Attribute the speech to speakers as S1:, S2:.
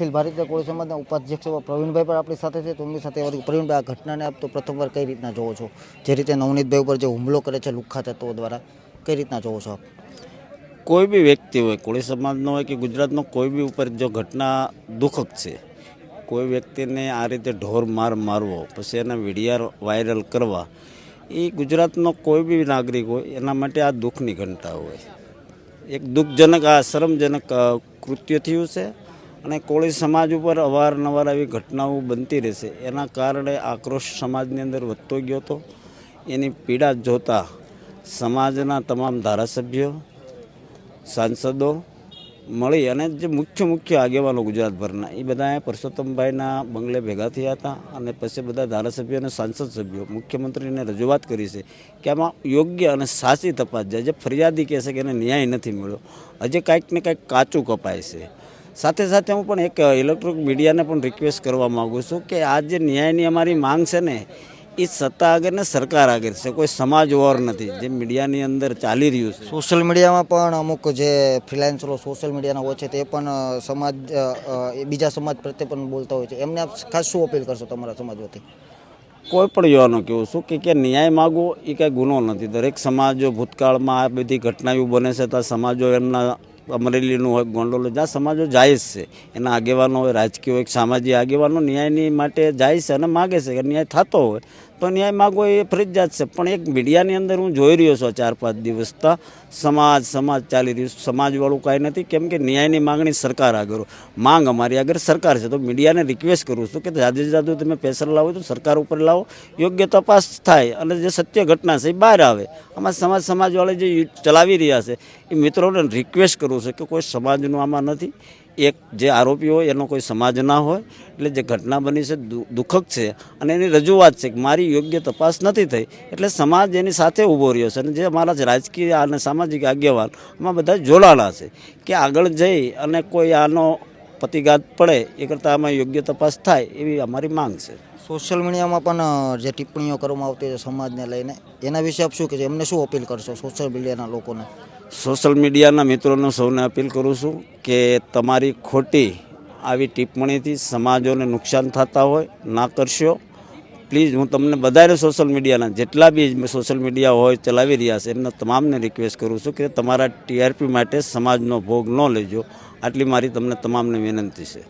S1: અખિલ ભારતીય કોળી સમાજના ઉપાધ્યક્ષ એવા પ્રવીણભાઈ પણ આપણી સાથે છે. તો એમની સાથે પ્રવીણભાઈ, આ ઘટનાને આપ તો પ્રથમવાર કઈ રીતના જોવો છો? જે રીતે નવનીતભાઈ ઉપર જે હુમલો કરે છે લુખ્ખા તત્વો દ્વારા, કઈ રીતના જોવો છો આપ?
S2: કોઈ બી વ્યક્તિ હોય, કોળી સમાજનો હોય કે ગુજરાતનો કોઈ બી ઉપર જો ઘટના દુઃખક છે. કોઈ વ્યક્તિને આ રીતે ઢોર મારવો, પછી એના વિડીયો વાયરલ કરવા, એ ગુજરાતનો કોઈ બી નાગરિક હોય એના માટે આ દુઃખની ઘટના હોય. એક દુઃખજનક, આ શરમજનક કૃત્ય થયું છે. અને કોળી સમાજ ઉપર અવારનવાર આવી ઘટનાઓ બનતી રહેશે. એના કારણે આક્રોશ સમાજની અંદર વધતો ગયો હતો. એની પીડા જોતા સમાજના તમામ ધારાસભ્યો, સાંસદો મળી અને જે મુખ્ય આગેવાનો ગુજરાતભરના, એ બધા પરસોત્તમભાઈના બંગલે ભેગા થયા હતા. અને પછી બધા ધારાસભ્યો અને સાંસદ સભ્યો મુખ્યમંત્રીને રજૂઆત કરી છે કે આમાં યોગ્ય અને સાચી તપાસ જાય. જે ફરિયાદી કહે છે કે એને ન્યાય નથી મળ્યો, હજી કાંઈક ને કાંઈક કાચું કપાય છે. સાથે સાથે હું પણ એક ઇલેક્ટ્રોનિક મીડિયાને પણ રિક્વેસ્ટ કરવા માગું છું કે આ જે ન્યાયની અમારી માંગ છે ને, એ સત્તા આગળ ને સરકાર આગળ છે, કોઈ સમાજ ઓર નથી. જે મીડિયાની અંદર ચાલી રહ્યું છે,
S1: સોશિયલ મીડિયામાં પણ અમુક જે ફ્રીલાન્સરો સોશિયલ મીડિયાના હોય છે તે પણ સમાજ, બીજા સમાજ પ્રત્યે પણ બોલતા હોય છે. એમને આપ ખાસ શું અપીલ કરશો તમારા સમાજ વતી?
S2: કોઈ પણ યુવાનો કહેવું છું કે ન્યાય માગવો એ કાંઈ ગુનો નથી. દરેક સમાજો ભૂતકાળમાં આ બધી ઘટનાઓ બને છે, તો સમાજો એમના અમરેલીનું હોય, ગોંડલ, જ્યાં સમાજો જાય છે, એના આગેવાનો હોય, રાજકીય હોય, સામાજિક આગેવાનો ન્યાયની માટે જાય છે અને માગે છે કે ન્યાય થતો હોય તો ન્યાય માગવો એ ફરજિયાત છે. પણ એક મીડિયાની અંદર હું જોઈ રહ્યો છું 4-5 દિવસથી સમાજ ચાલી રહ્યું છે. સમાજવાળું કાંઈ નથી, કેમ કે ન્યાયની માગણી સરકાર આગળ, માંગ અમારી આગળ સરકાર છે. તો મીડિયાને રિક્વેસ્ટ કરું છું કે જાદુ તમે પ્રેશર લાવો તો સરકાર ઉપર લાવો, યોગ્ય તપાસ થાય અને જે સત્ય ઘટના છે એ બહાર આવે. આમાં સમાજવાળા જે ચલાવી રહ્યા છે એ મિત્રોને રિક્વેસ્ટ કરું છું કે કોઈ સમાજનું આમાં નથી. એક જે આરોપી હોય એનો કોઈ સમાજ ના હોય. એટલે જે ઘટના બની છે દુઃખક છે અને એની રજૂઆત છે કે મારી યોગ્ય તપાસ નથી થઈ, એટલે સમાજ એની સાથે ઊભો રહ્યો છે. અને જે અમારા રાજકીય અને સામાજિક આગેવાન આમાં બધા જોડાણા છે કે આગળ જઈ અને કોઈ આનો પ્રતિઘાત પડે એ કરતાં આમાં યોગ્ય તપાસ થાય એવી અમારી માંગ છે.
S1: સોશિયલ મીડિયામાં પણ જે ટિપ્પણીઓ કરવામાં આવતી હોય સમાજને લઈને, એના વિશે આપ શું કહેશો? એમને શું અપીલ કરશો સોશિયલ મીડિયાના લોકોને?
S2: સોશિયલ મીડિયાના મિત્રોને સૌને અપીલ કરું છું કે તમારી ખોટી આવી ટિપ્પણીથી સમાજોને નુકસાન થતા હોય ના કરશો. પ્લીઝ, હું તમને બધાને સોશિયલ મીડિયાના જેટલા બી સોશિયલ મીડિયા હોય ચલાવી રહ્યા છે એમને તમામને રિક્વેસ્ટ કરું છું કે તમારા ટીઆરપી માટે સમાજનો ભોગ ન લેજો. આટલી મારી તમને તમામને વિનંતી છે.